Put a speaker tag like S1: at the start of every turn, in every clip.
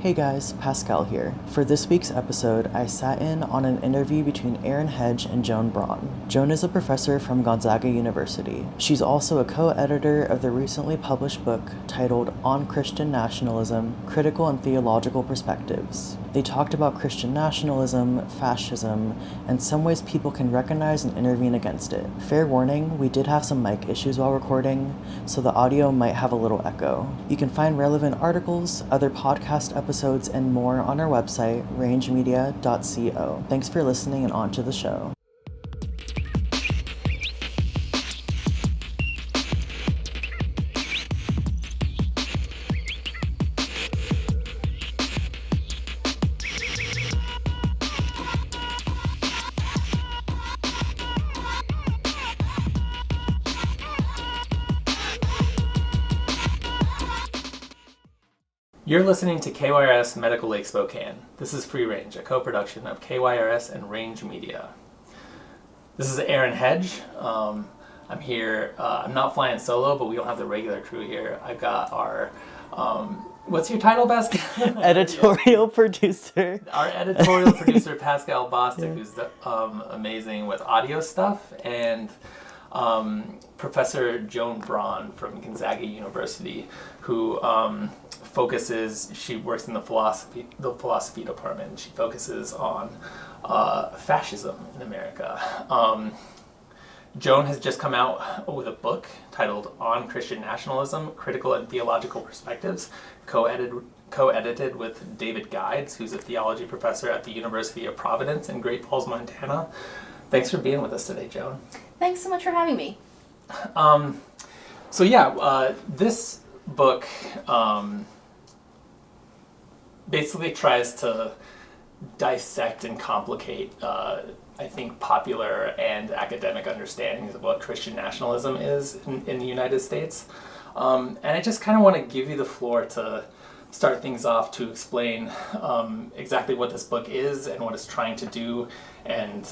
S1: Hey guys, Pascal here. For this week's episode, I sat in on an interview between Aaron Hedge and Joan Braune. Joan is a professor from Gonzaga University. She's also a co-editor of the recently published book titled On Christian Nationalism, Critical and Theological Perspectives. They talked about Christian nationalism, fascism, and some ways people can recognize and intervene against it. Fair warning, we did have some mic issues while recording, so the audio might have a little echo. You can find relevant articles, other podcast episodes, and more on our website, rangemedia.co. Thanks for listening and on to the show.
S2: You're listening to KYRS Medical Lake Spokane. This is Free Range, a co-production of KYRS and Range Media. This is Aaron Hedge. I'm here. I'm not flying solo, but we don't have the regular crew here. I've got our, what's your title, Pascal?
S1: Editorial producer.
S2: Our editorial producer, Pascal Bostic, who's amazing with audio stuff, and Professor Joan Braune from Gonzaga University, who she works in the philosophy department, and she focuses on fascism in America. Joan has just come out with a book titled On Christian Nationalism, Critical and Theological Perspectives, co-edited with David Gides, who's a theology professor at the University of Providence in Great Falls, Montana. Thanks for being with us today, Joan.
S3: Thanks so much for having me.
S2: This book basically tries to dissect and complicate, I think, popular and academic understandings of what Christian nationalism is in the United States. And I just kind of want to give you the floor to start things off to explain exactly what this book is and what it's trying to do, and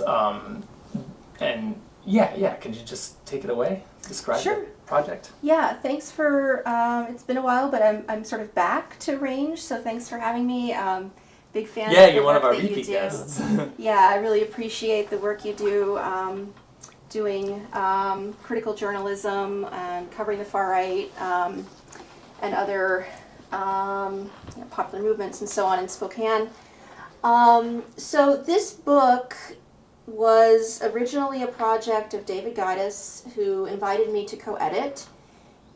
S2: could you just take it away? Describe the project.
S3: Yeah, thanks for, it's been a while, but I'm sort of back to Range, so thanks for having me. Big fan of the
S2: you're one of our
S3: work that
S2: repeat
S3: you do.
S2: guests.
S3: Yeah, I really appreciate the work you do doing critical journalism and covering the far right and other popular movements and so on in Spokane. So this book was originally a project of David Gides, who invited me to co-edit,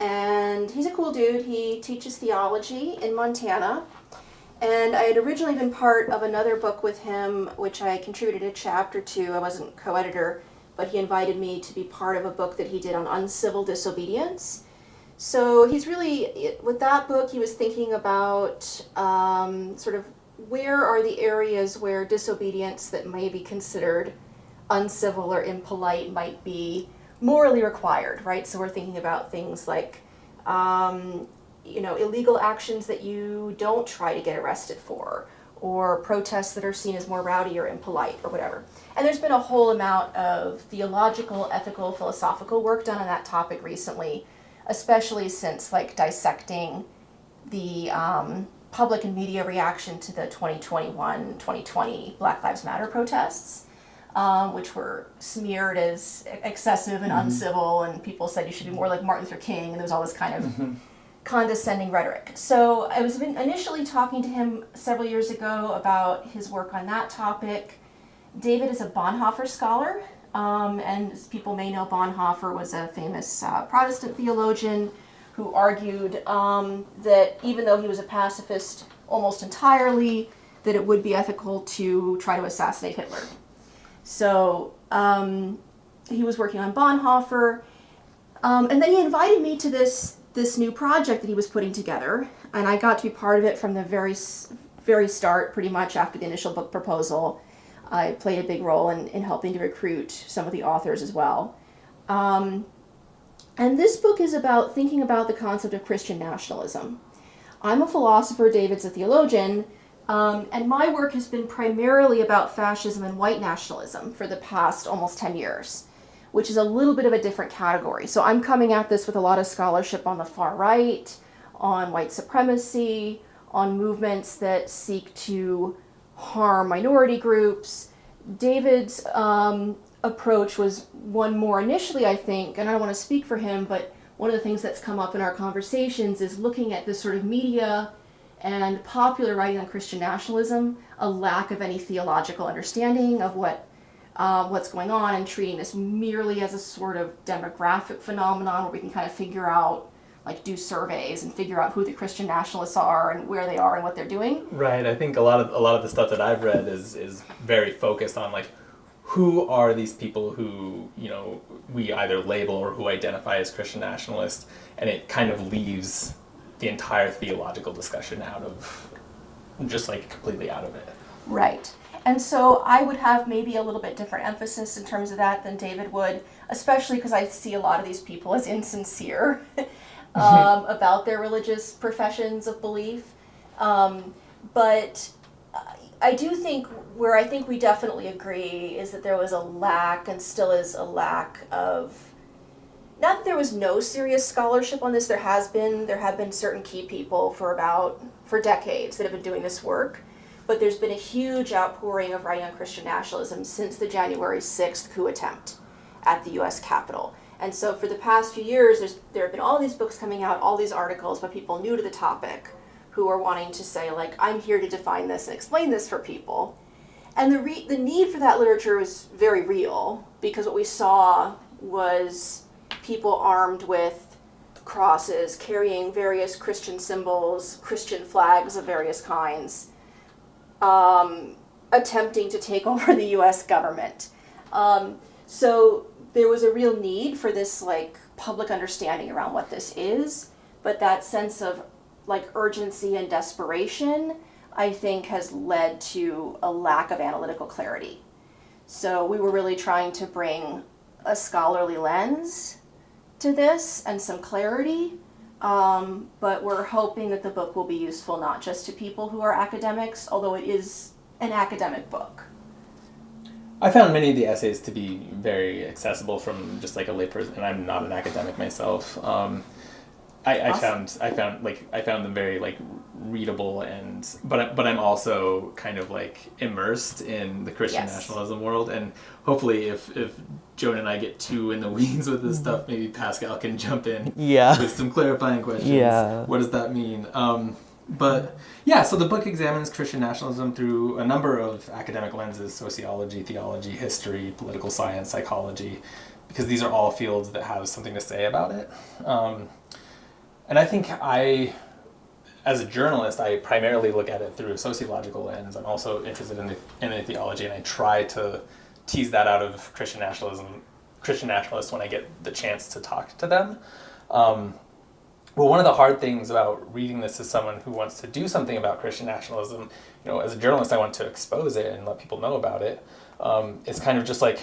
S3: and he's a cool dude. He teaches theology in Montana, and I had originally been part of another book with him, which I contributed a chapter to. I wasn't co-editor, but he invited me to be part of a book that he did on uncivil disobedience. So he's really, with that book, he was thinking about sort of where are the areas where disobedience that may be considered uncivil or impolite might be morally required, right? So we're thinking about things like, illegal actions that you don't try to get arrested for, or protests that are seen as more rowdy or impolite or whatever. And there's been a whole amount of theological, ethical, philosophical work done on that topic recently, especially since dissecting the public and media reaction to the 2021-2020 Black Lives Matter protests, which were smeared as excessive and uncivil, and people said you should be more like Martin Luther King, and there was all this kind of condescending rhetoric. So I was initially talking to him several years ago about his work on that topic. David is a Bonhoeffer scholar, and as people may know, Bonhoeffer was a famous Protestant theologian who argued that even though he was a pacifist almost entirely, that it would be ethical to try to assassinate Hitler. So he was working on Bonhoeffer, and then he invited me to this new project that he was putting together, and I got to be part of it from the very start, pretty much after the initial book proposal. I played a big role in helping to recruit some of the authors as well. And this book is about thinking about the concept of Christian nationalism. I'm a philosopher, David's a theologian, and my work has been primarily about fascism and white nationalism for the past almost 10 years, which is a little bit of a different category. So I'm coming at this with a lot of scholarship on the far right, on white supremacy, on movements that seek to harm minority groups. David's approach was one more initially, I think, and I don't want to speak for him, but one of the things that's come up in our conversations is looking at this sort of media and popular writing on Christian nationalism, a lack of any theological understanding of what's going on, and treating this merely as a sort of demographic phenomenon where we can kind of figure out, like do surveys and figure out who the Christian nationalists are and where they are and what they're doing.
S2: Right. I think a lot of the stuff that I've read is very focused on like who are these people who, you know, we either label or who identify as Christian nationalists, and it kind of leaves the entire theological discussion out of, just like completely out of it.
S3: Right. And so I would have maybe a little bit different emphasis in terms of that than David would, especially because I see a lot of these people as insincere about their religious professions of belief. But I do think where I think we definitely agree is that there was a lack, and still is a lack of, not that there was no serious scholarship on this, there have been certain key people for decades that have been doing this work, but there's been a huge outpouring of writing on Christian nationalism since the January 6th coup attempt at the US Capitol. And so for the past few years, there have been all these books coming out, all these articles by people new to the topic who are wanting to say, like, I'm here to define this and explain this for people. And the need for that literature is very real, because what we saw was people armed with crosses, carrying various Christian symbols, Christian flags of various kinds, attempting to take over the US government. So there was a real need for this like public understanding around what this is, but that sense of like urgency and desperation, I think, has led to a lack of analytical clarity. So we were really trying to bring a scholarly lens to this and some clarity, but we're hoping that the book will be useful not just to people who are academics, although it is an academic book.
S2: I found many of the essays to be very accessible from just like a layperson, and I'm not an academic myself. I found them very like readable, but I'm also kind of like immersed in the Christian nationalism world, and hopefully if Joan and I get too in the weeds with this stuff, maybe Pascal can jump in with some clarifying questions. Yeah. What does that mean? But yeah, so the book examines Christian nationalism through a number of academic lenses: sociology, theology, history, political science, psychology, because these are all fields that have something to say about it. And I think as a journalist, I primarily look at it through a sociological lens. I'm also interested in the theology, and I try to tease that out of Christian nationalists when I get the chance to talk to them. Well, one of the hard things about reading this as someone who wants to do something about Christian nationalism, you know, as a journalist, I want to expose it and let people know about it. It's kind of just like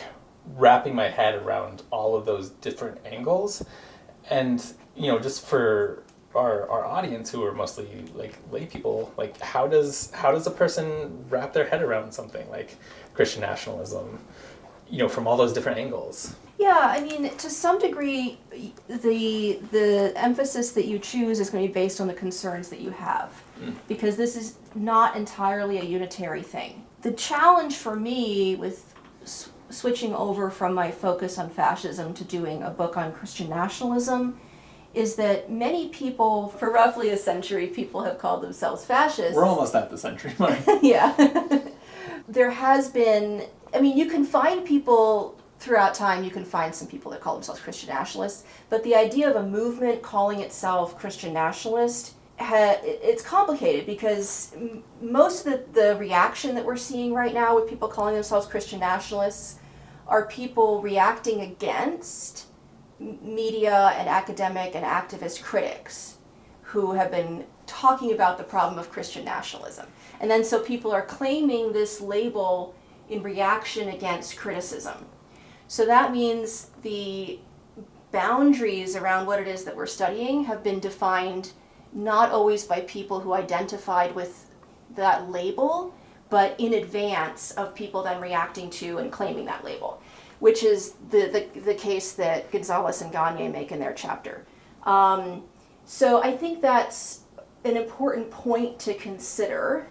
S2: wrapping my head around all of those different angles. And, you know, just for our audience, who are mostly like lay people, like how does a person wrap their head around something like Christian nationalism, you know, from all those different angles?
S3: Yeah, I mean, to some degree, the emphasis that you choose is going to be based on the concerns that you have, because this is not entirely a unitary thing. The challenge for me with switching over from my focus on fascism to doing a book on Christian nationalism is that many people, for roughly a century, people have called themselves fascists.
S2: We're almost at the century mark.
S3: Yeah. There has been, I mean, you can find people throughout time, you can find some people that call themselves Christian nationalists, but the idea of a movement calling itself Christian nationalist, it's complicated, because most of the reaction that we're seeing right now with people calling themselves Christian nationalists are people reacting against media and academic and activist critics who have been talking about the problem of Christian nationalism. And then so people are claiming this label in reaction against criticism. So that means the boundaries around what it is that we're studying have been defined not always by people who identified with that label, but in advance of people then reacting to and claiming that label, which is the case that Gonzalez and Gagne make in their chapter. So I think that's an important point to consider.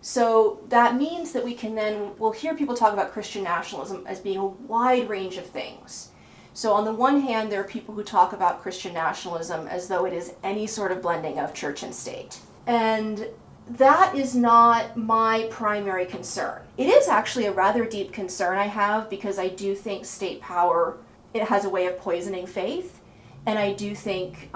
S3: So that means that we'll hear people talk about Christian nationalism as being a wide range of things. So on the one hand, there are people who talk about Christian nationalism as though it is any sort of blending of church and state. And that is not my primary concern. It is actually a rather deep concern I have, because I do think state power, it has a way of poisoning faith. And I do think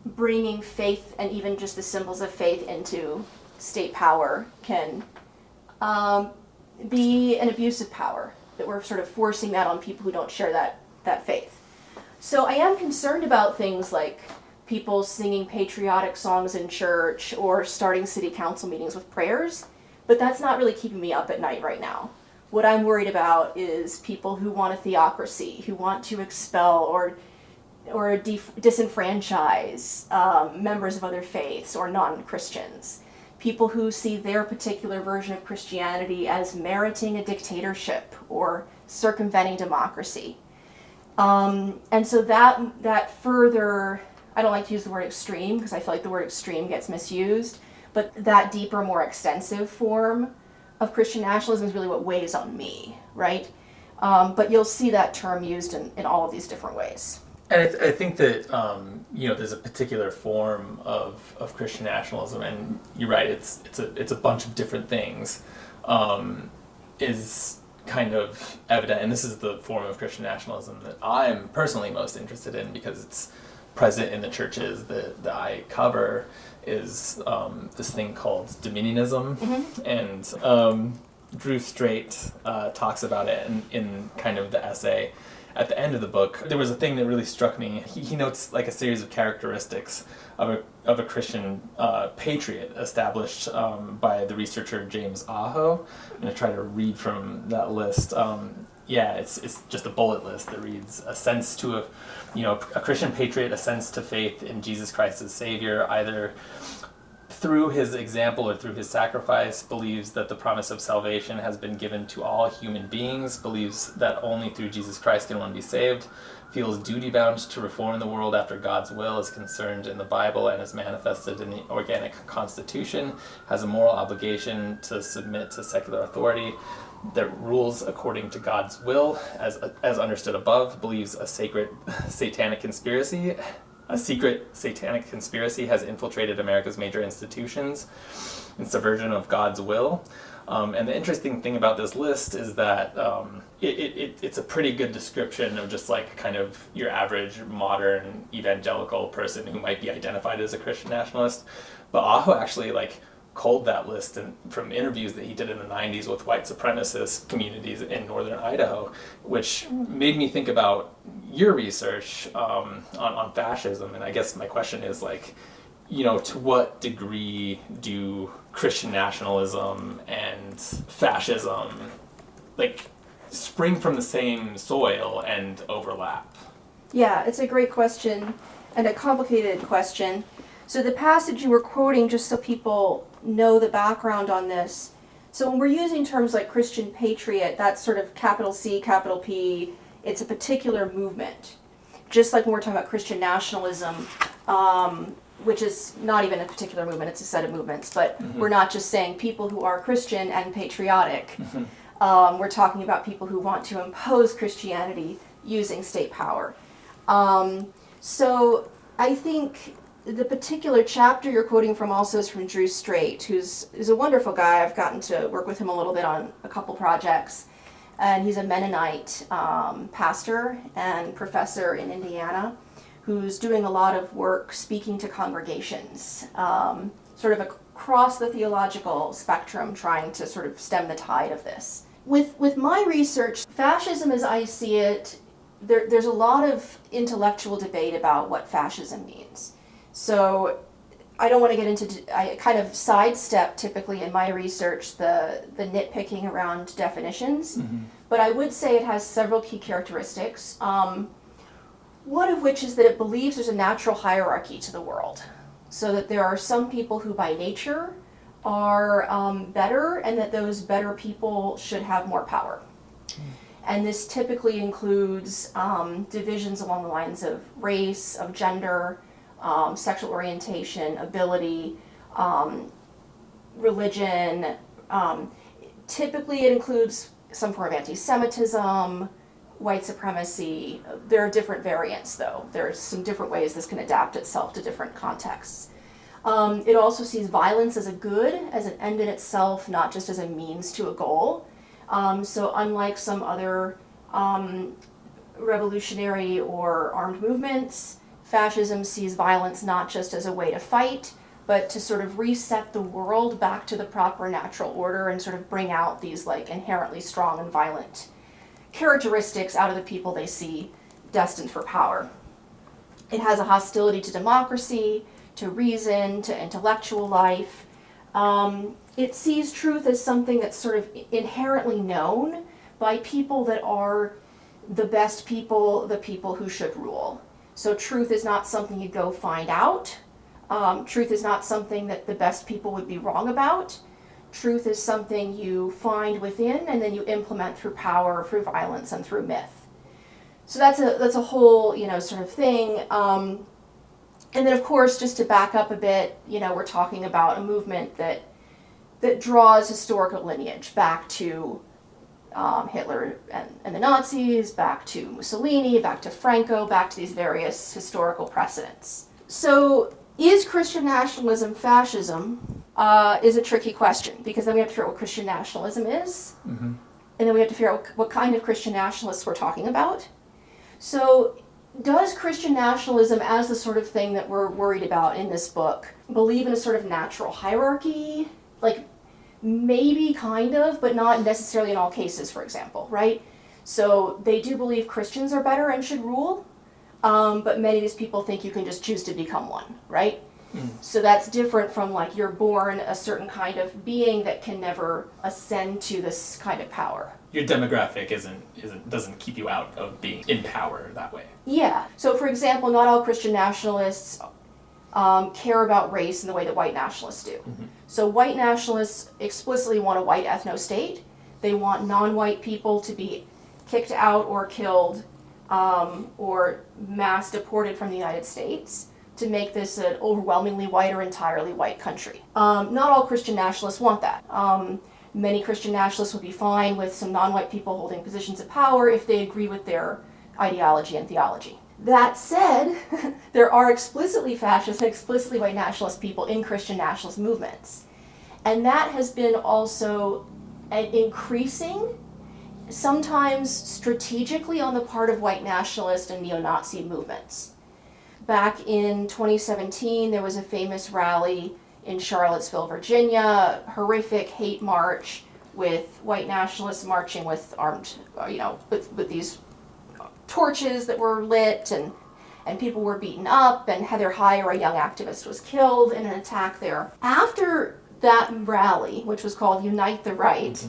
S3: bringing faith and even just the symbols of faith into state power can be an abuse of power, that we're sort of forcing that on people who don't share that faith. So I am concerned about things like people singing patriotic songs in church or starting city council meetings with prayers, but that's not really keeping me up at night right now. What I'm worried about is people who want a theocracy, who want to expel or disenfranchise members of other faiths or non-Christians. People who see their particular version of Christianity as meriting a dictatorship or circumventing democracy. And so that further, I don't like to use the word extreme because I feel like the word extreme gets misused, but that deeper, more extensive form of Christian nationalism is really what weighs on me, right? But you'll see that term used in all of these different ways.
S2: And I think that there's a particular form of Christian nationalism, and you're right. It's a bunch of different things. Is kind of evident, and this is the form of Christian nationalism that I'm personally most interested in because it's present in the churches that I cover. Is this thing called dominionism,
S3: Mm-hmm.
S2: and Drew Straight talks about it in kind of the essay. At the end of the book, there was a thing that really struck me. He notes like a series of characteristics of a Christian patriot established by the researcher James Aho. I'm going to try to read from that list. It's just a bullet list that reads: assents to a Christian patriot assents to faith in Jesus Christ as Savior, either through his example or through his sacrifice, believes that the promise of salvation has been given to all human beings, believes that only through Jesus Christ can one be saved, feels duty-bound to reform the world after God's will is concerned in the Bible and is manifested in the organic constitution, has a moral obligation to submit to secular authority that rules according to God's will, as understood above, believes a secret satanic conspiracy has infiltrated America's major institutions in subversion of God's will. And the interesting thing about this list is that it's a pretty good description of just like kind of your average modern evangelical person who might be identified as a Christian nationalist. But Aho actually culled that list from interviews that he did in the 90s with white supremacist communities in northern Idaho, which made me think about your research on fascism. And I guess my question is to what degree do Christian nationalism and fascism spring from the same soil and overlap?
S3: Yeah, it's a great question and a complicated question. So the passage you were quoting, just so people know the background on this, so when we're using terms like Christian patriot, that's sort of capital C, capital P, it's a particular movement. Just like when we're talking about Christian nationalism, which is not even a particular movement, it's a set of movements, but we're not just saying people who are Christian and patriotic. We're talking about people who want to impose Christianity using state power. So I think the particular chapter you're quoting from also is from Drew Straight, who's a wonderful guy. I've gotten to work with him a little bit on a couple projects. And he's a Mennonite pastor and professor in Indiana who's doing a lot of work speaking to congregations, sort of across the theological spectrum, trying to sort of stem the tide of this. With my research, fascism as I see it, there's a lot of intellectual debate about what fascism means. So I don't want to get into, I kind of sidestep typically in my research the nitpicking around definitions, but I would say it has several key characteristics. One of which is that it believes there's a natural hierarchy to the world, so that there are some people who by nature are better, and that those better people should have more power. And this typically includes divisions along the lines of race, of gender, sexual orientation, ability, religion. Typically it includes some form of anti-Semitism, white supremacy. There are different variants, though. There's some different ways this can adapt itself to different contexts. It also sees violence as a good, as an end in itself, not just as a means to a goal. So unlike some other revolutionary or armed movements, fascism sees violence not just as a way to fight, but to sort of reset the world back to the proper natural order and sort of bring out these like inherently strong and violent characteristics out of the people they see destined for power. It has a hostility to democracy, to reason, to intellectual life. It sees truth as something that's sort of inherently known by people that are the best people, the people who should rule. So truth is not something you go find out. Truth is not something that the best people would be wrong about. Truth is something you find within and then you implement through power, through violence, and through myth. So that's a whole, sort of thing. And then, of course, just to back up a bit, we're talking about a movement that draws historical lineage back to Hitler and the Nazis, back to Mussolini, back to Franco, back to these various historical precedents. So is Christian nationalism fascism is a tricky question, because then we have to figure out what Christian nationalism is, and then we have to figure out what kind of Christian nationalists we're talking about. So does Christian nationalism, as the sort of thing that we're worried about in this book, believe in a sort of natural hierarchy? Like, maybe, kind of, but not necessarily in all cases, for example, right? So they do believe Christians are better and should rule, but many of these people think you can just choose to become one, right? So that's different from like you're born a certain kind of being that can never ascend to this kind of power.
S2: Your demographic doesn't keep you out of being in power that way.
S3: Yeah. So for example, not all Christian nationalists care about race in the way that white nationalists do. So white nationalists explicitly want a white ethno-state. They want non-white people to be kicked out or killed or mass deported from the United States to make this an overwhelmingly white or entirely white country. Not all Christian nationalists want that. Many Christian nationalists would be fine with some non-white people holding positions of power if they agree with their ideology and theology. That said, there are explicitly fascist and explicitly white nationalist people in Christian nationalist movements. And that has been also an increasing, sometimes strategically on the part of white nationalist and neo-Nazi movements. Back in 2017, there was a famous rally in Charlottesville, Virginia, horrific hate march with white nationalists marching with armed, with these torches that were lit, and people were beaten up, and Heather Heyer, a young activist, was killed in an attack there. After that rally, which was called Unite the Right,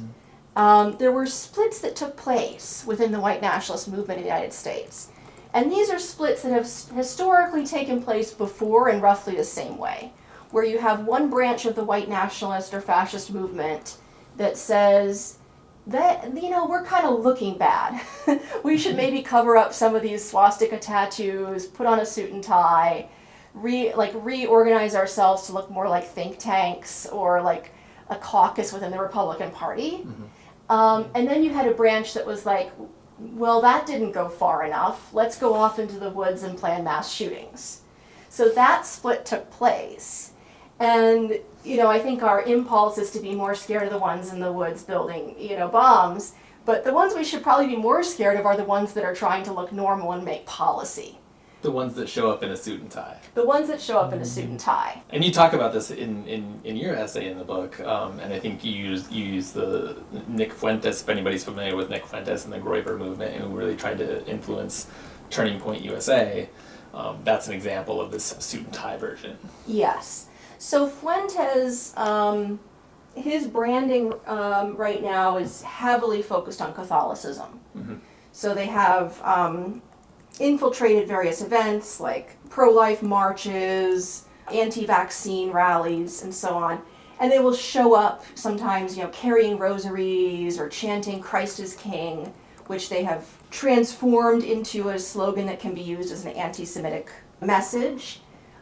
S3: there were splits that took place within the white nationalist movement in the United States. And these are splits that have historically taken place before in roughly the same way, where you have one branch of the white nationalist or fascist movement that says that, we're kind of looking bad. We should maybe cover up some of these swastika tattoos, put on a suit and tie, reorganize ourselves to look more like think tanks or like a caucus within the Republican Party. And then you had a branch that was like, well, that didn't go far enough. Let's go off into the woods and plan mass shootings. So that split took place. And, I think our impulse is to be more scared of the ones in the woods building, bombs. But the ones we should probably be more scared of are the ones that are trying to look normal and make policy.
S2: The ones that show up in a suit and tie.
S3: The ones that show up in a suit and tie.
S2: And you talk about this in your essay in the book, and I think you use the Nick Fuentes, if anybody's familiar with Nick Fuentes and the Groyper movement, who really tried to influence Turning Point USA. That's an example of this suit and tie version.
S3: Yes. So Fuentes, his branding right now is heavily focused on Catholicism. So they have infiltrated various events like pro-life marches, anti-vaccine rallies, and so on. And they will show up sometimes, carrying rosaries or chanting Christ is King, which they have transformed into a slogan that can be used as an anti-Semitic message.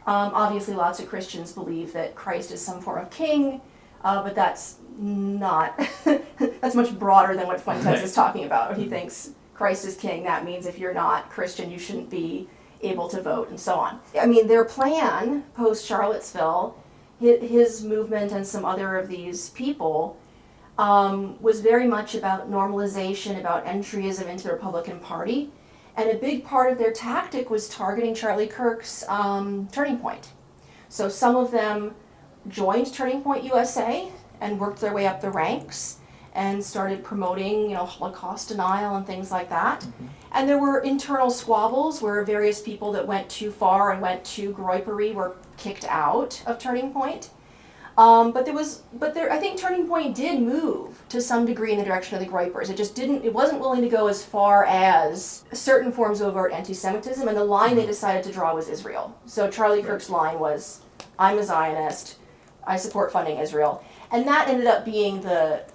S3: Obviously, lots of Christians believe that Christ is some form of king, but that's not, that's much broader than what Fuentes is talking about. He thinks Christ is king. That means if you're not Christian, you shouldn't be able to vote, and so on. I mean, their plan post-Charlottesville, his movement and some other of these people, was very much about normalization, about entryism into the Republican Party. And a big part of their tactic was targeting Charlie Kirk's Turning Point. So some of them joined Turning Point USA and worked their way up the ranks and started promoting, Holocaust denial and things like that. Mm-hmm. And there were internal squabbles where various people that went too far and went too groypery were kicked out of Turning Point. I think Turning Point did move to some degree in the direction of the groypers. It wasn't willing to go as far as certain forms of overt anti-Semitism, and the line they decided to draw was Israel. So Charlie Kirk's line was, I'm a Zionist, I support funding Israel. And that ended up being the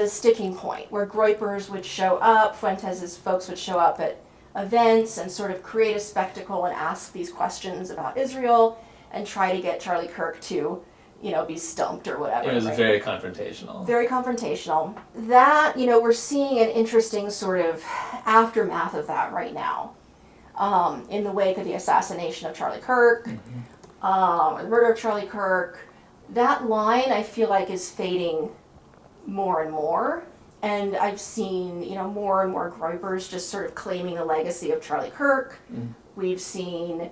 S3: sticking point, where groypers would show up, Fuentes' folks would show up at events and sort of create a spectacle and ask these questions about Israel and try to get Charlie Kirk to be stumped or whatever.
S2: It was
S3: right?
S2: Very confrontational.
S3: Very confrontational. That, we're seeing an interesting sort of aftermath of that right now. In the wake of the assassination of Charlie Kirk, the murder of Charlie Kirk, that line I feel like is fading more and more. And I've seen, more and more groypers just sort of claiming the legacy of Charlie Kirk. We've seen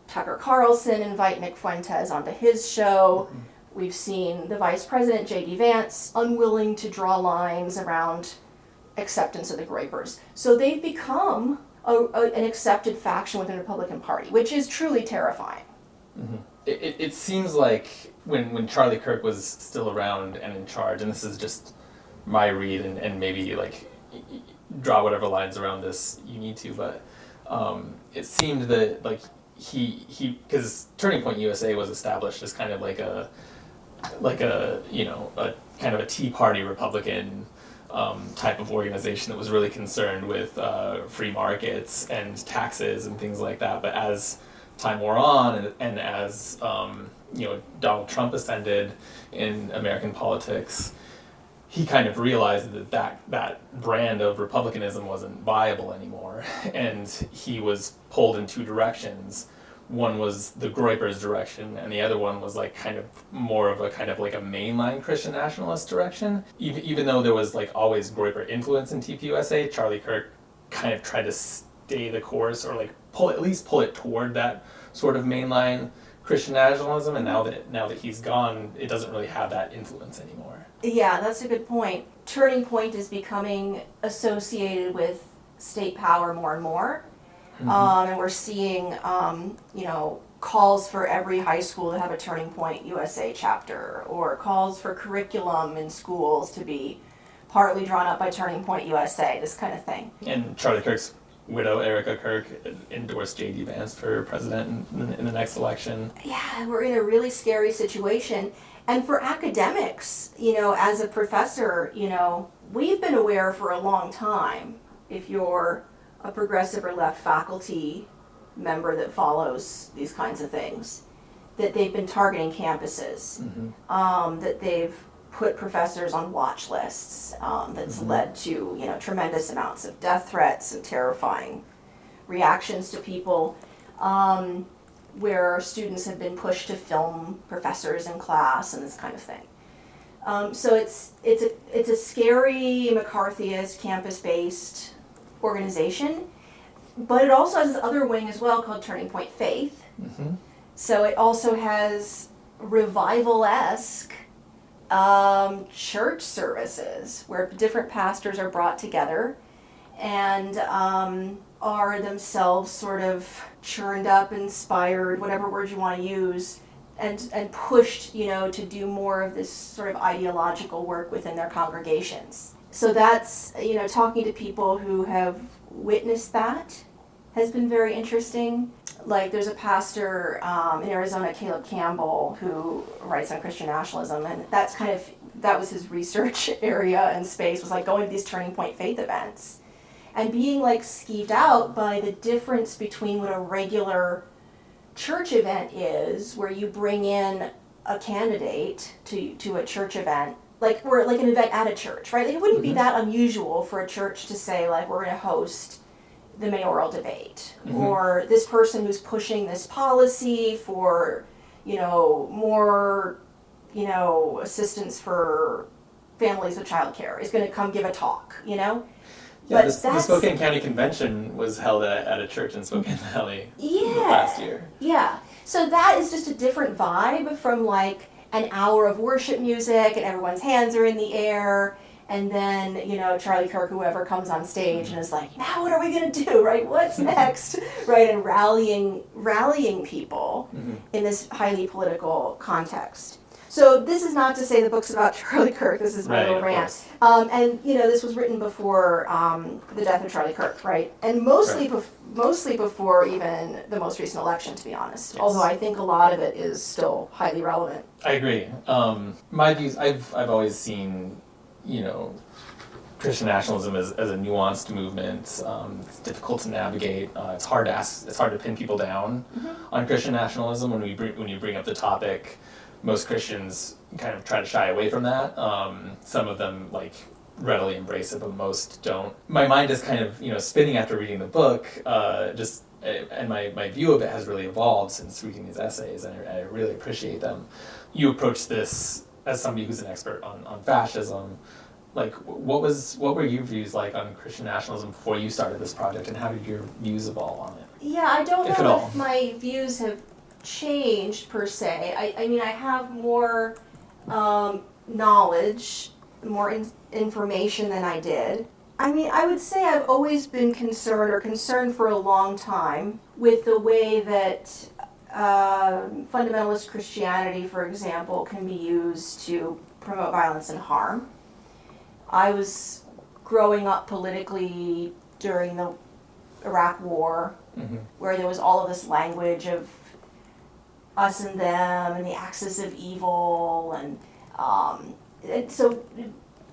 S3: Tucker Carlson invite Nick Fuentes onto his show. We've seen the Vice President, J.D. Vance, unwilling to draw lines around acceptance of the groypers. So they've become an accepted faction within the Republican Party, which is truly terrifying.
S2: Mm-hmm. It seems like when Charlie Kirk was still around and in charge, and this is just my read, and maybe draw whatever lines around this you need to, but it seemed that he because Turning Point USA was established as kind of a kind of a Tea Party Republican type of organization that was really concerned with free markets and taxes and things like that. But as time wore on, and as Donald Trump ascended in American politics, he kind of realized that brand of republicanism wasn't viable anymore, and he was pulled in two directions. One was the groypers direction, and the other one was kind of more of a mainline Christian nationalist direction. Even though there was always groyper influence in TPUSA, Charlie Kirk kind of tried to stay the course, or pull it toward that sort of mainline Christian nationalism. And now that he's gone, it doesn't really have that influence anymore.
S3: Yeah, that's a good point. Turning Point is becoming associated with state power more and more. And we're seeing, calls for every high school to have a Turning Point USA chapter, or calls for curriculum in schools to be partly drawn up by Turning Point USA, this kind of thing.
S2: And Charlie Kirk's widow, Erica Kirk, endorsed J.D. Vance for president in the next election. Yeah,
S3: we're in a really scary situation. And for academics, as a professor, we've been aware for a long time, if you're a progressive or left faculty member that follows these kinds of things, that they've been targeting campuses, that they've put professors on watch lists, that's led to tremendous amounts of death threats and terrifying reactions to people, where students have been pushed to film professors in class and this kind of thing. So it's a scary McCarthyist campus-based organization, but it also has this other wing as well called Turning Point Faith. So it also has revival-esque church services where different pastors are brought together and are themselves sort of churned up, inspired, whatever word you want to use, and pushed, to do more of this sort of ideological work within their congregations. So that's, talking to people who have witnessed that has been very interesting. There's a pastor in Arizona, Caleb Campbell, who writes on Christian nationalism, and that was his research area and space, was going to these Turning Point Faith events and being skeeved out by the difference between what a regular church event is, where you bring in a candidate to a church event, like an event at a church, right? Like, it wouldn't be that unusual for a church to say, like, we're going to host the mayoral debate, or this person who's pushing this policy for, more, assistance for families with childcare is going to come give a talk,
S2: Yeah,
S3: But
S2: the Spokane County Convention was held at a church in Spokane Valley last year.
S3: Yeah. So that is just a different vibe from like an hour of worship music and everyone's hands are in the air, and then, Charlie Kirk, whoever comes on stage and is like, now what are we going to do, right? What's next, right? And rallying people in this highly political context. So this is not to say the book's about Charlie Kirk. This is my little rant. And this was written before the death of Charlie Kirk, right? And mostly before even the most recent election, to be honest. Yes. Although I think a lot of it is still highly relevant.
S2: I agree. My views, I've always seen, Christian nationalism as a nuanced movement. It's difficult to navigate. It's hard to pin people down on Christian nationalism when you bring up the topic. Most Christians kind of try to shy away from that. Some of them readily embrace it, but most don't. My mind is kind of spinning after reading the book. And my view of it has really evolved since reading these essays, and I really appreciate them. You approach this as somebody who's an expert on fascism. What were your views like on Christian nationalism before you started this project, and how did your views evolve on it?
S3: Yeah, I don't know if my views have changed per se. I mean, I have more knowledge, more information than I did. I mean, I would say I've always been concerned for a long time with the way that fundamentalist Christianity, for example, can be used to promote violence and harm. I was growing up politically during the Iraq War, where there was all of this language of us and them and the axis of evil, and so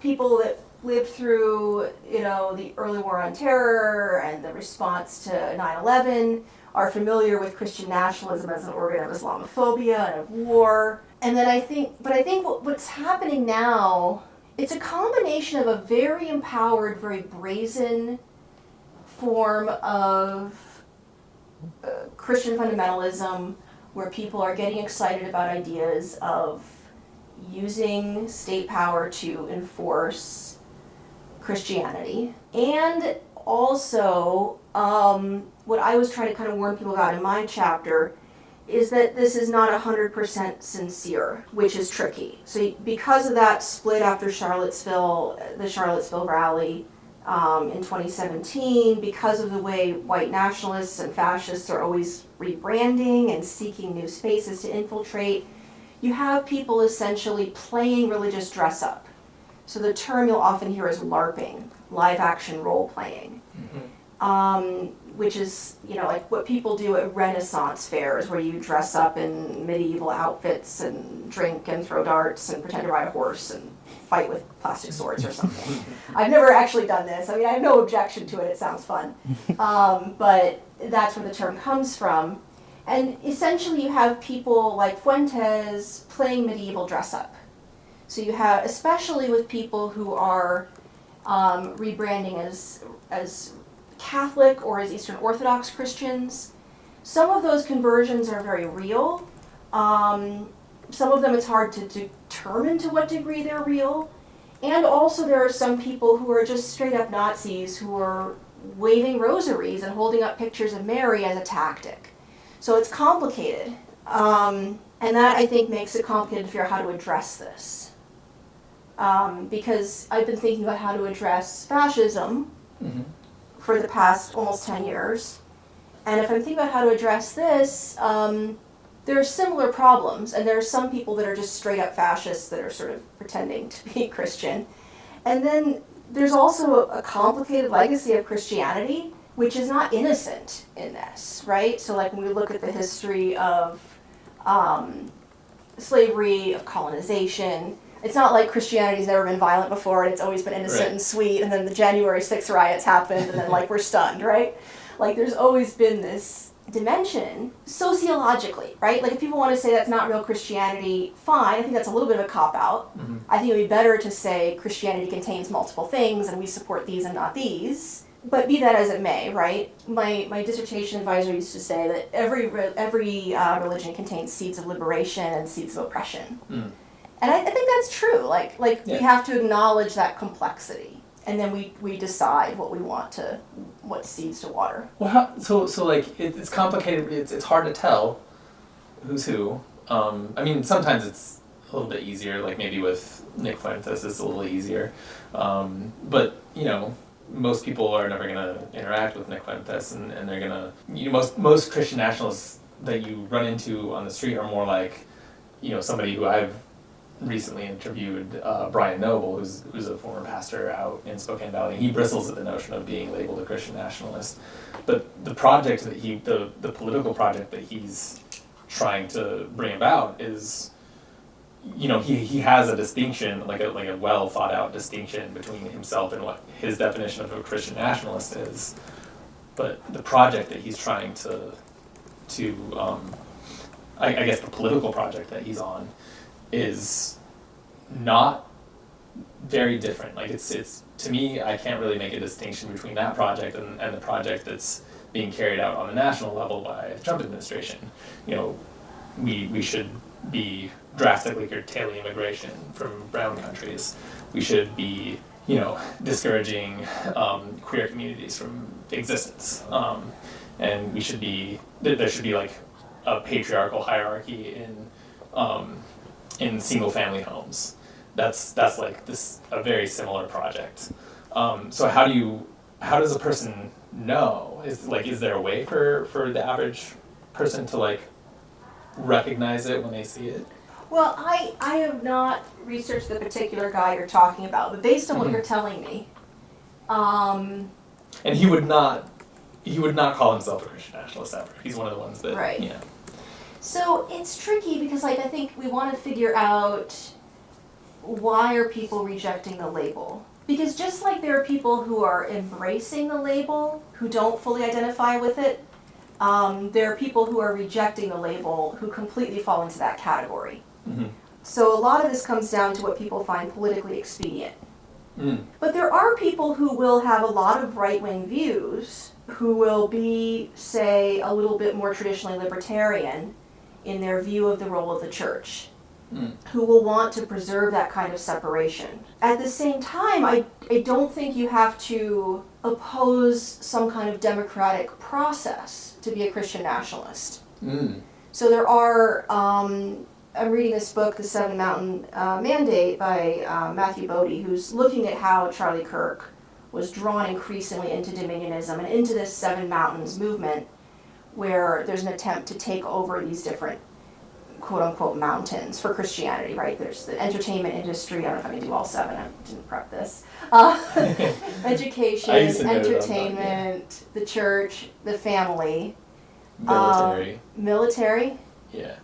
S3: people that lived through the early war on terror and the response to 9/11 are familiar with Christian nationalism as an organ of Islamophobia and of war. And then I think what's happening now, it's a combination of a very empowered, very brazen form of Christian fundamentalism, where people are getting excited about ideas of using state power to enforce Christianity. And also, what I was trying to kind of warn people about in my chapter is that this is not 100% sincere, which is tricky. So because of that split after the Charlottesville rally in 2017, because of the way white nationalists and fascists are always rebranding and seeking new spaces to infiltrate, you have people essentially playing religious dress-up. So the term you'll often hear is LARPing, live-action role-playing. Which is, like what people do at Renaissance fairs, where you dress up in medieval outfits and drink and throw darts and pretend to ride a horse and fight with plastic swords or something. I've never actually done this. I mean, I have no objection to it. It sounds fun. But that's where the term comes from. And essentially you have people like Fuentes playing medieval dress-up. So you have, especially with people who are rebranding as Catholic or as Eastern Orthodox Christians, some of those conversions are very real. Some of them it's hard to determine to what degree they're real. And also there are some people who are just straight up Nazis who are waving rosaries and holding up pictures of Mary as a tactic. So it's complicated. And that, I think, makes it complicated to figure out how to address this. Because I've been thinking about how to address fascism for the past almost 10 years. And if I'm thinking about how to address this, there are similar problems, and there are some people that are just straight up fascists that are sort of pretending to be Christian. And then there's also a complicated legacy of Christianity, which is not innocent in this, right? So like when we look at the history of slavery, of colonization, it's not like Christianity's never been violent before and it's always been innocent and sweet, and then the January 6th riots happened and then we're stunned, right? Like there's always been this dimension sociologically, right? Like if people want to say that's not real Christianity, fine. I think that's a little bit of a cop-out.
S2: Mm-hmm.
S3: I think it would be better to say Christianity contains multiple things and we support these and not these. But be that as it may, right? My dissertation advisor used to say that every religion contains seeds of liberation and seeds of oppression.
S2: Mm.
S3: And I think that's true. Like we have to acknowledge that complexity. And then we decide what seeds to water.
S2: Well, so like it's complicated. It's hard to tell who's who. I mean, sometimes it's a little bit easier. Like maybe with Nick Fuentes, it's a little easier. But most people are never going to interact with Nick Fuentes, and they're going to. Most Christian nationalists that you run into on the street are more like, somebody who I've recently interviewed, Brian Noble, who's a former pastor out in Spokane Valley. He bristles at the notion of being labeled a Christian nationalist. But the project that the political project that he's trying to bring about is, he has a distinction, like a well thought out distinction between himself and what his definition of a Christian nationalist is. But the project that he's trying to I guess the political project that he's on is not very different. Like it's to me, I can't really make a distinction between that project and the project that's being carried out on the national level by the Trump administration. We should be drastically curtailing immigration from brown countries. We should be, discouraging queer communities from existence. And we should be, there should be like a patriarchal hierarchy in single family homes. That's like a very similar project. So how does a person know? Is there a way for the average person to like recognize it when they see it?
S3: Well, I have not researched the particular guy you're talking about, but based on what you're telling me,
S2: and he would not call himself a Christian nationalist ever. He's one of the ones that
S3: right. So it's tricky because I think we want to figure out why are people rejecting the label? Because just like there are people who are embracing the label who don't fully identify with it, there are people who are rejecting the label who completely fall into that category.
S2: Mm-hmm.
S3: So a lot of this comes down to what people find politically expedient.
S2: Mm.
S3: But there are people who will have a lot of right-wing views who will be, say, a little bit more traditionally libertarian in their view of the role of the church, who will want to preserve that kind of separation. At the same time, I don't think you have to oppose some kind of democratic process to be a Christian nationalist.
S2: Mm.
S3: So there are, I'm reading this book, The Seven Mountain Mandate by Matthew Bodie, who's looking at how Charlie Kirk was drawn increasingly into dominionism and into this Seven Mountains movement where there's an attempt to take over these different quote-unquote mountains for Christianity, right? There's the entertainment industry. I don't know if I can do all seven. I didn't prep this. Education, entertainment, the church, the family. Military.
S2: Yeah.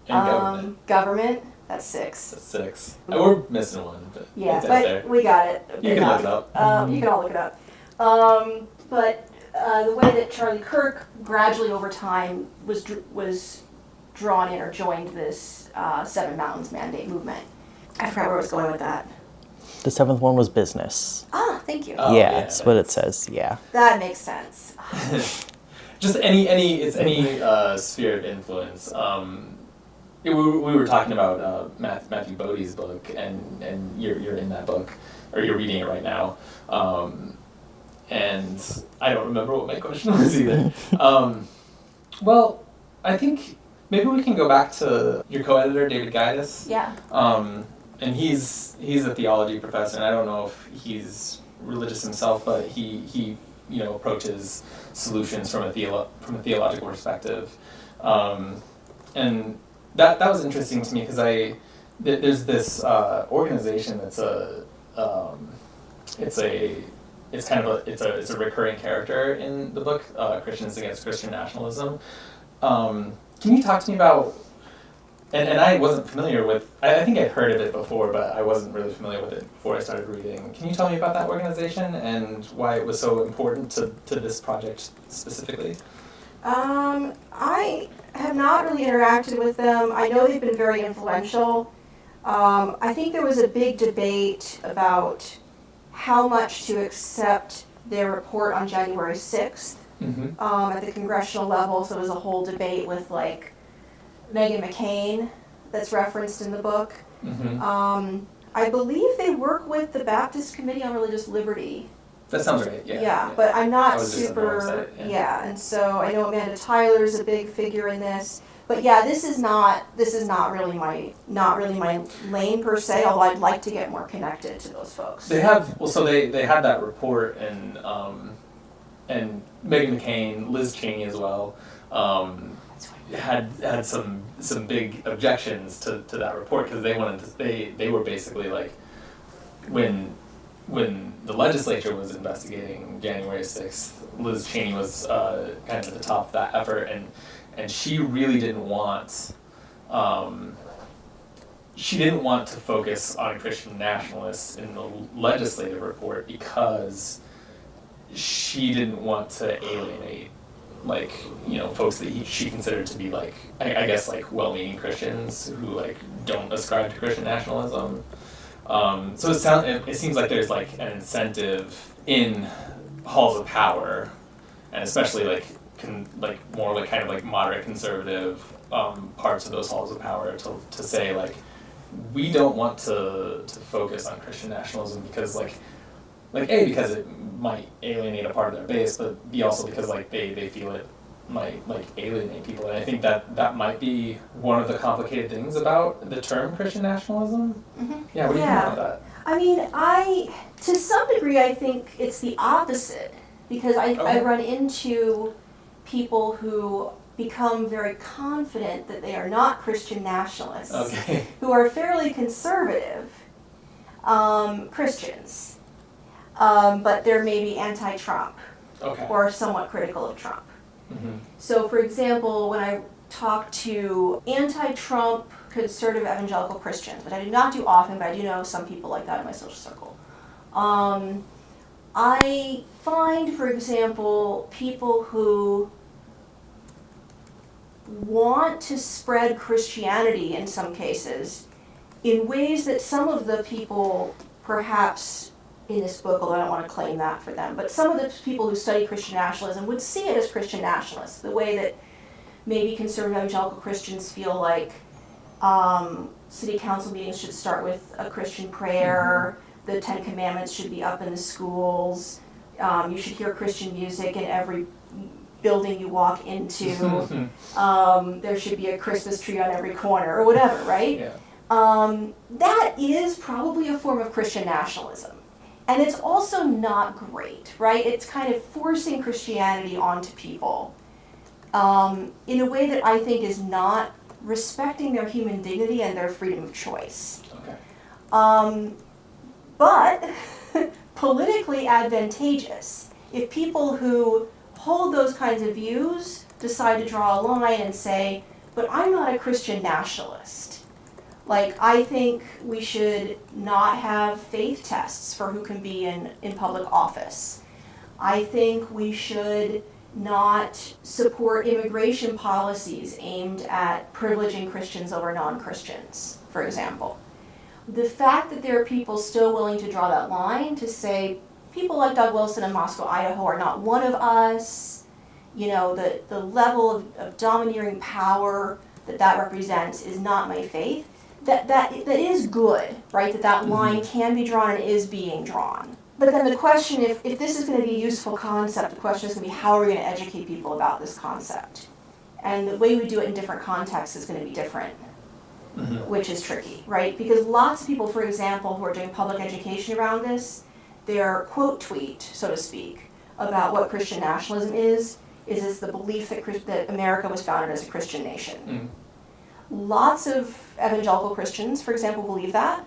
S2: And
S3: government. That's six.
S2: That's six. We're missing one, but
S3: yeah,
S2: it's
S3: but
S2: out there.
S3: we got it.
S2: You can look it up.
S3: You can all look it up. But the way that Charlie Kirk gradually over time was drawn in or joined this Seven Mountains Mandate movement. I forgot where I was going with that.
S1: The seventh one was business.
S3: Ah, thank you.
S2: Oh,
S1: yeah, that's what it says, yeah.
S3: That makes sense.
S2: Just any sphere of influence. We were talking about Matthew Bodie's book, and you're in that book, or you're reading it right now. And I don't remember what my question was either. Well, I think maybe we can go back to your co-editor, David Gides.
S3: Yeah.
S2: And he's a theology professor, and I don't know if he's religious himself, but he approaches solutions from a theological perspective. And that was interesting to me because there's this organization that's it's a recurring character in the book, Christians Against Christian Nationalism. Can you talk to me about, and I wasn't familiar with, I think I'd heard of it before, but I wasn't really familiar with it before I started reading. Can you tell me about that organization and why it was so important to this project specifically?
S3: I have not really interacted with them. I know they've been very influential. I think there was a big debate about how much to accept their report on January 6th at the congressional level. So there was a whole debate with like Meghan McCain that's referenced in the book. I believe they work with the Baptist Committee on Religious Liberty.
S2: That sounds right, yeah.
S3: But I'm not
S2: was just on the
S3: super,
S2: website,
S3: and so I know Amanda Tyler's a big figure in this. But yeah, this is not really my lane per se, although I'd like to get more connected to those folks.
S2: They have, they had that report, and Meghan McCain, Liz Cheney as well, had some big objections to that report, because they were basically like, when the legislature was investigating January 6th, Liz Cheney was kind of at the top of that effort, and she really didn't want to focus on Christian nationalists in the legislative report, because she didn't want to alienate folks that she considered to be I guess well-meaning Christians who don't ascribe to Christian nationalism. So it seems like there's an incentive in halls of power, and especially more kind of moderate conservative parts of those halls of power to say we don't want to focus on Christian nationalism because A, because it might alienate a part of their base, but B, also because they feel it might alienate people. And I think that might be one of the complicated things about the term Christian nationalism. Yeah, what do you think about that?
S3: I mean, to some degree, I think it's the opposite, because I run into people who become very confident that they are not Christian nationalists, who are fairly conservative Christians, but they're maybe anti-Trump or somewhat critical of Trump. So, for example, when I talk to anti-Trump conservative evangelical Christians, which I do not do often, but I do know some people like that in my social circle, I find, for example, people who want to spread Christianity in some cases in ways that some of the people perhaps in this book, although I don't want to claim that for them, but some of the people who study Christian nationalism would see it as Christian nationalists, the way that maybe conservative evangelical Christians feel like city council meetings should start with a Christian prayer, the 10 Commandments should be up in the schools, you should hear Christian music in every building you walk into, there should be a Christmas tree on every corner, or whatever, right?
S2: Yeah.
S3: That is probably a form of Christian nationalism. And it's also not great, right? It's kind of forcing Christianity onto people in a way that I think is not respecting their human dignity and their freedom of choice. But politically advantageous. If people who hold those kinds of views decide to draw a line and say, but I'm not a Christian nationalist. I think we should not have faith tests for who can be in public office. I think we should not support immigration policies aimed at privileging Christians over non-Christians, for example. The fact that there are people still willing to draw that line to say, people like Doug Wilson in Moscow, Idaho are not one of us, the level of domineering power that represents is not my faith. That is good, right? That line can be drawn and is being drawn. But then the question, if this is going to be a useful concept, the question is going to be how are we going to educate people about this concept? And the way we do it in different contexts is going to be different, which is tricky, right? Because lots of people, for example, who are doing public education around this, their quote tweet, so to speak, about what Christian nationalism is the belief that America was founded as a Christian nation. Lots of evangelical Christians, for example, believe that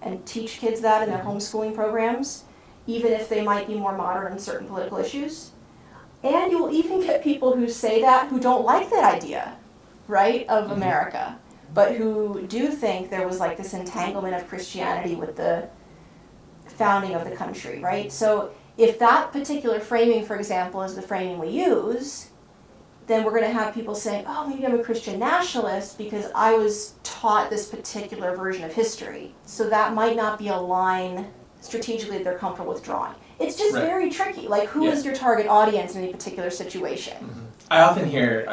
S3: and teach kids that in their homeschooling programs, even if they might be more moderate on certain political issues. And you will even get people who say that who don't like that idea, right, of America, but who do think there was this entanglement of Christianity with the founding of the country, right? So if that particular framing, for example, is the framing we use, then we're going to have people saying, oh, maybe I'm a Christian nationalist because I was taught this particular version of history. So that might not be a line strategically that they're comfortable with drawing. It's just very tricky. Like, who is your target audience in any particular situation?
S2: Mm-hmm. I often hear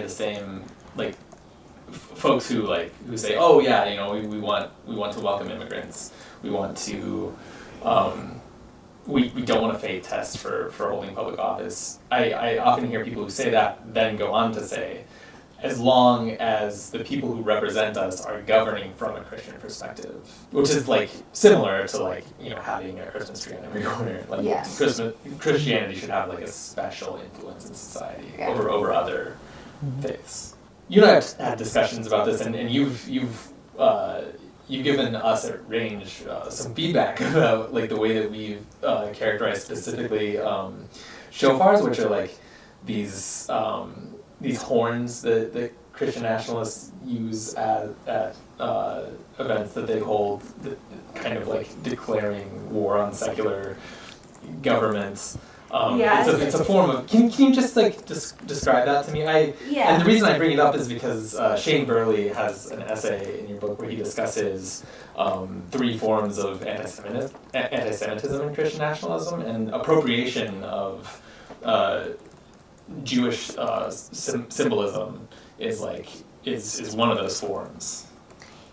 S2: the same, like, folks who say, oh yeah, you know, we want to welcome immigrants. We want to, we don't want a faith test for holding public office. I often hear people who say that then go on to say, as long as the people who represent us are governing from a Christian perspective, which is like similar to, like, you know, having a Christmas tree on every corner. Like, Christianity should have like a special influence in society over other faiths. You and I have had discussions about this, and you've given us at Range some feedback about, like, the way that we've characterized specifically shofars, which are like these horns that Christian nationalists use at events that they hold, kind of like declaring war on secular governments. It's a form of. Can you just like describe that to me? And the reason I bring it up is because Shane Burley has an essay in your book where he discusses 3 forms of anti-Semitism in Christian nationalism, and appropriation of Jewish symbolism is one of those forms.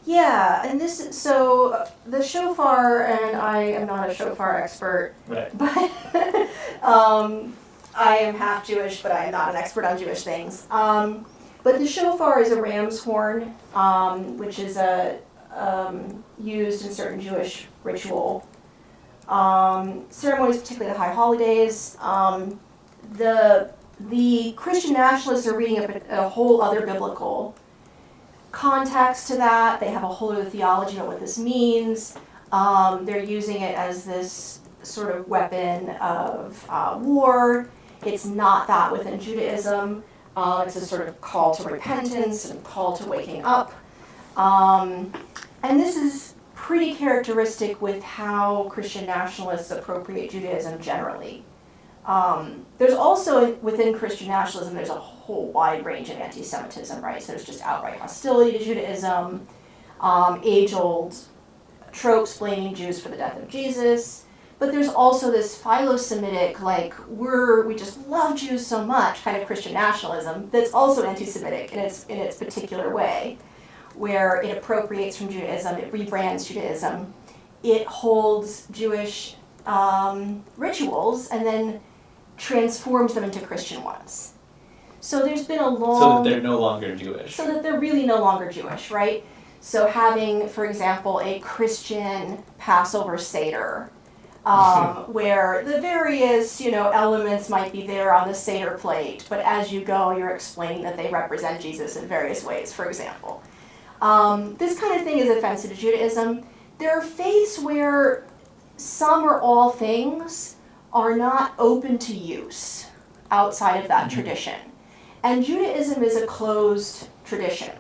S3: Yeah, and the shofar, and I am not a shofar expert,
S2: right,
S3: but I am half Jewish, but I am not an expert on Jewish things. But the shofar is a ram's horn, which is used in certain Jewish ritual ceremonies, particularly the high holidays. The Christian nationalists are reading a whole other biblical context to that. They have a whole other theology about what this means. They're using it as this sort of weapon of war. It's not that within Judaism. It's a sort of call to repentance and call to waking up. And this is pretty characteristic with how Christian nationalists appropriate Judaism generally. There's also, within Christian nationalism, there's a whole wide range of anti-Semitism, right? So there's just outright hostility to Judaism, age-old tropes blaming Jews for the death of Jesus, but there's also this philo-Semitic, like, we just love Jews so much kind of Christian nationalism that's also anti-Semitic in its particular way, where it appropriates from Judaism, it rebrands Judaism, it holds Jewish rituals and then transforms them into Christian ones. So there's been a long...
S2: So that they're no longer Jewish.
S3: So that they're really no longer Jewish, right? So having, for example, a Christian Passover Seder, where the various, elements might be there on the Seder plate, but as you go, you're explaining that they represent Jesus in various ways, for example. This kind of thing is offensive to Judaism. There are faiths where some or all things are not open to use outside of that tradition. And Judaism is a closed tradition.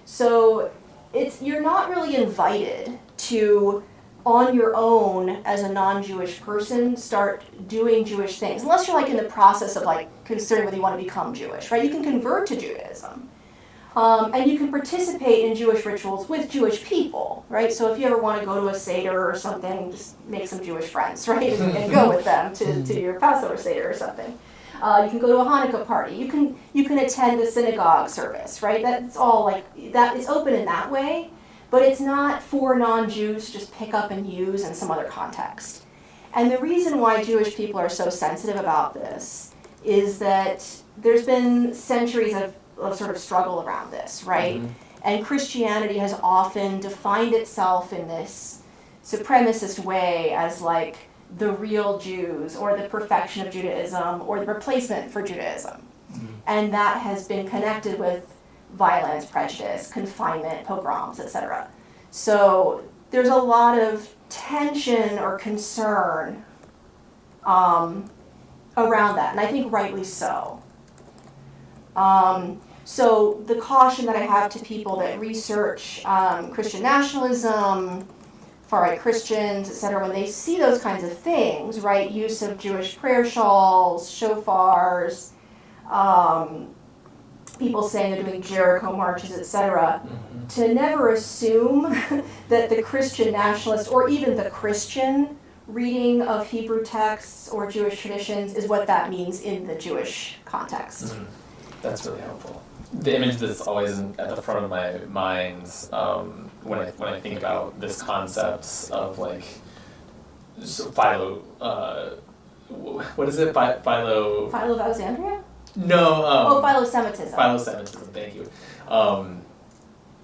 S3: So you're not really invited to, on your own as a non-Jewish person, start doing Jewish things, unless you're like in the process of like considering whether you want to become Jewish, right? You can convert to Judaism. And you can participate in Jewish rituals with Jewish people, right? So if you ever want to go to a Seder or something, just make some Jewish friends, right? And go with them to your Passover Seder or something. You can go to a Hanukkah party. You can attend a synagogue service, right? That's all like that. It's open in that way, but it's not for non-Jews to just pick up and use in some other context. And the reason why Jewish people are so sensitive about this is that there's been centuries of sort of struggle around this, right? Mm-hmm. And Christianity has often defined itself in this supremacist way as like the real Jews or the perfection of Judaism or the replacement for Judaism. Mm-hmm. And that has been connected with violence, prejudice, confinement, pogroms, etc. So there's a lot of tension or concern around that, and I think rightly so. So the caution that I have to people that research Christian nationalism, far-right Christians, etc., when they see those kinds of things, right, use of Jewish prayer shawls, shofars, people saying they're doing Jericho marches, etc., to never assume that the Christian nationalist or even the Christian reading of Hebrew texts or Jewish traditions is what that means in the Jewish context.
S2: That's really helpful. The image that's always at the front of my mind when I think about this concept of like Philo, what is it? Philo
S3: of Alexandria?
S2: No.
S3: Philo-Semitism.
S2: Philo-Semitism, thank you.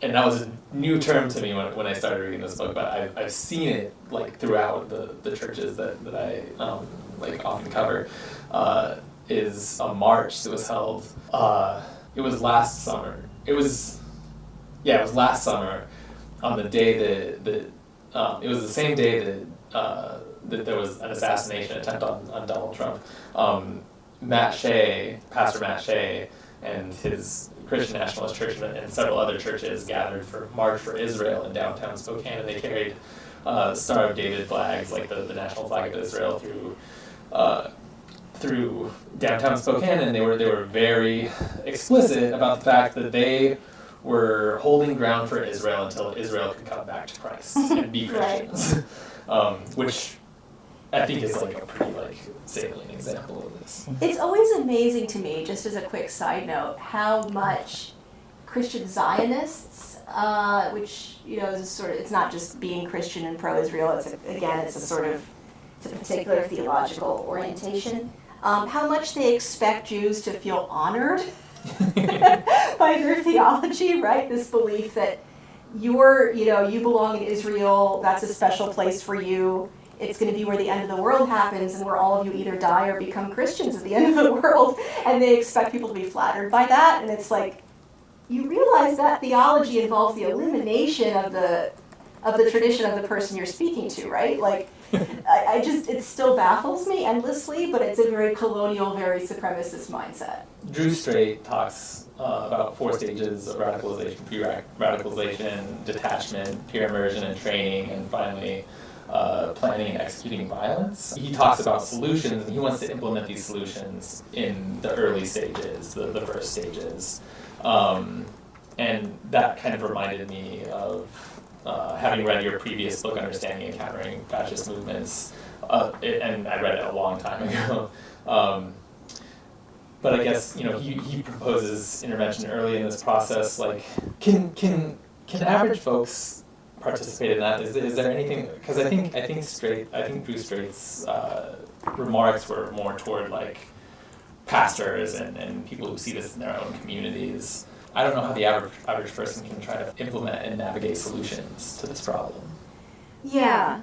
S2: And that was a new term to me when I started reading this book, but I've seen it like throughout the churches that I like often cover. Is a march that was held. It was last summer. It was last summer on the day that it was the same day that there was an assassination attempt on Donald Trump. Pastor Matt Shea, and his Christian Nationalist Church and several other churches gathered for March for Israel in downtown Spokane, and they carried Star of David flags, like the national flag of Israel, through downtown Spokane, and they were very explicit about the fact that they were holding ground for Israel until Israel could come back to Christ and be Christians, which I think is like a pretty like salient example of this.
S3: It's always amazing to me, just as a quick side note, how much Christian Zionists, which is sort of, it's not just being Christian and pro-Israel. It's a particular theological orientation. How much they expect Jews to feel honored by their theology, right? This belief that you belong in Israel. That's a special place for you. It's going to be where the end of the world happens, and where all of you either die or become Christians at the end of the world. And they expect people to be flattered by that. And it's like, you realize that theology involves the elimination of the tradition of the person you're speaking to, right? Like, it still baffles me endlessly, but it's a very colonial, very supremacist mindset.
S2: Drew Strait talks about 4 stages of radicalization: pre-radicalization, detachment, peer immersion and training, and finally planning and executing violence. He talks about solutions, and he wants to implement these solutions in the early stages, the first stages. And that kind of reminded me of having read your previous book, Understanding and Countering Fascist Movements, and I read it a long time ago. But I guess he proposes intervention early in this process. Like, can average folks participate in that? Is there anything? Because I think Drew Strait's remarks were more toward like pastors and people who see this in their own communities. I don't know how the average person can try to implement and navigate solutions to this problem.
S3: Yeah.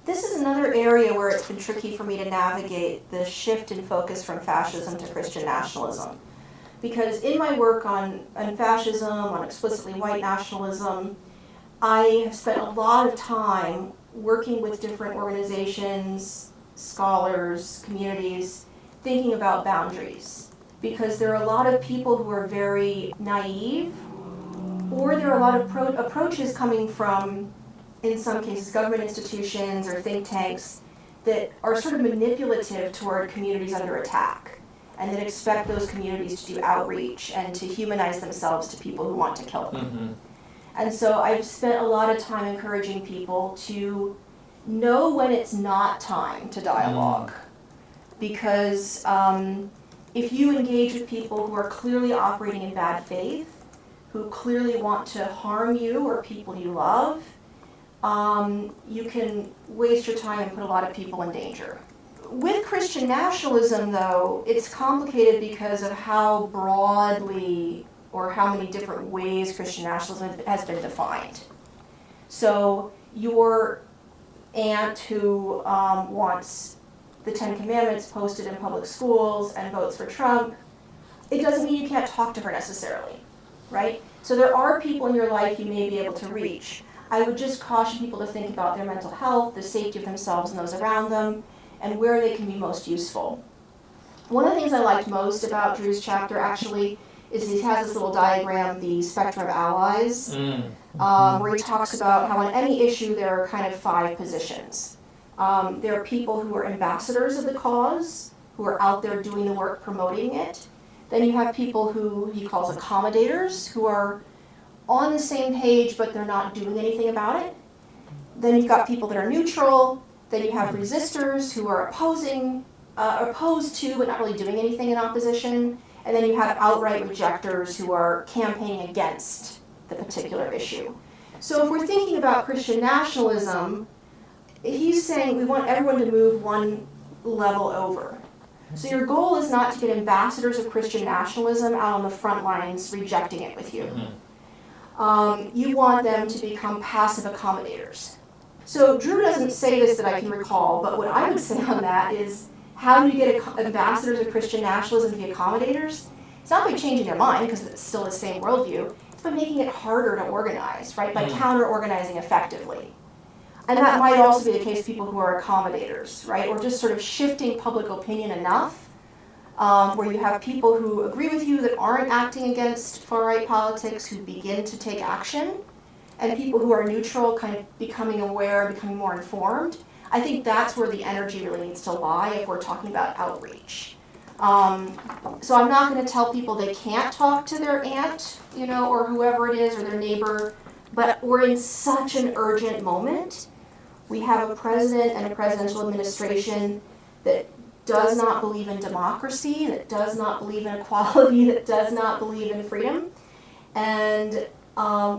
S3: This is another area where it's been tricky for me to navigate the shift in focus from fascism to Christian nationalism. Because in my work on fascism, on explicitly white nationalism, I have spent a lot of time working with different organizations, scholars, communities, thinking about boundaries. Because there are a lot of people who are very naive, or there are a lot of approaches coming from, in some cases, government institutions or think tanks that are sort of manipulative toward communities under attack, and that expect those communities to do outreach and to humanize themselves to people who want to kill them. Mm-hmm. And so I've spent a lot of time encouraging people to know when it's not time to dialogue. Because if you engage with people who are clearly operating in bad faith, who clearly want to harm you or people you love, you can waste your time and put a lot of people in danger. With Christian nationalism, though, it's complicated because of how broadly or how many different ways Christian nationalism has been defined. So your aunt who wants the 10 Commandments posted in public schools and votes for Trump, it doesn't mean you can't talk to her necessarily, right? So there are people in your life you may be able to reach. I would just caution people to think about their mental health, the safety of themselves and those around them, and where they can be most useful. One of the things I liked most about Drew's chapter actually is he has this little diagram, the spectrum of allies, where he talks about how on any issue there are kind of 5 positions. There are people who are ambassadors of the cause, who are out there doing the work promoting it. Then you have people who he calls accommodators, who are on the same page, but they're not doing anything about it. Then you've got people that are neutral. Then you have resistors who are opposed to, but not really doing anything in opposition. And then you have outright rejectors who are campaigning against the particular issue. So if we're thinking about Christian nationalism, he's saying we want everyone to move one level over. So your goal is not to get ambassadors of Christian nationalism out on the front lines rejecting it with you. You want them to become passive accommodators. So Drew doesn't say this that I can recall, but what I would say on that is, how do you get ambassadors of Christian nationalism to be accommodators? It's not by changing their mind, because it's still the same worldview. It's by making it harder to organize, right? By counter-organizing effectively. And that might also be the case for people who are accommodators, right? Or just sort of shifting public opinion enough where you have people who agree with you that aren't acting against far-right politics who begin to take action, and people who are neutral kind of becoming aware, becoming more informed. I think that's where the energy really needs to lie if we're talking about outreach. So I'm not going to tell people they can't talk to their aunt, or whoever it is, or their neighbor, but we're in such an urgent moment. We have a president and a presidential administration that does not believe in democracy, that does not believe in equality, that does not believe in freedom. And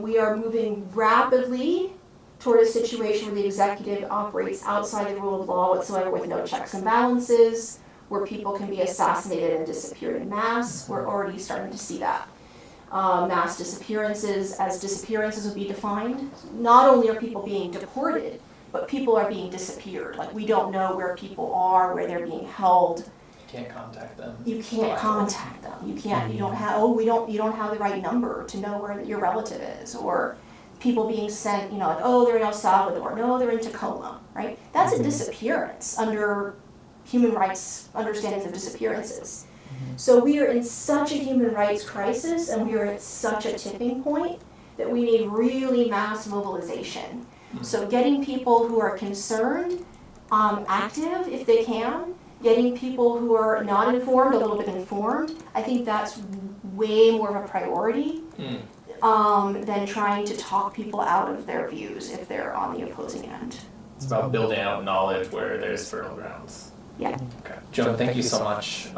S3: we are moving rapidly toward a situation where the executive operates outside the rule of law whatsoever, with no checks and balances, where people can be assassinated and disappear in mass. We're already starting to see that. Mass disappearances, as disappearances would be defined. Not only are people being deported, but people are being disappeared. Like, we don't know where people are, where they're being held.
S2: You can't contact them.
S3: You can't contact them. You can't. You don't have. You don't have the right number to know where your relative is, or people being sent. Like, they're in El Salvador. No, they're in Tacoma. Right. That's a disappearance under human rights understandings of disappearances. So we are in such a human rights crisis, and we are at such a tipping point that we need really mass mobilization. So getting people who are concerned, active if they can, getting people who are not informed a little bit informed, I think that's way more of a priority than trying to talk people out of their views if they're on the opposing end.
S2: It's about building out knowledge where there's fertile grounds.
S3: Yeah.
S2: Okay. Joan, thank you so much.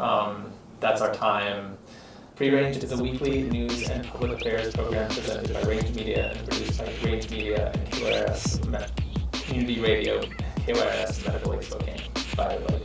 S2: That's our time. Free Range is a weekly news and public affairs program presented by Range Media and produced by Range Media and KYRS Community Radio, KYRS Medical Lake Spokane. Bye, everybody.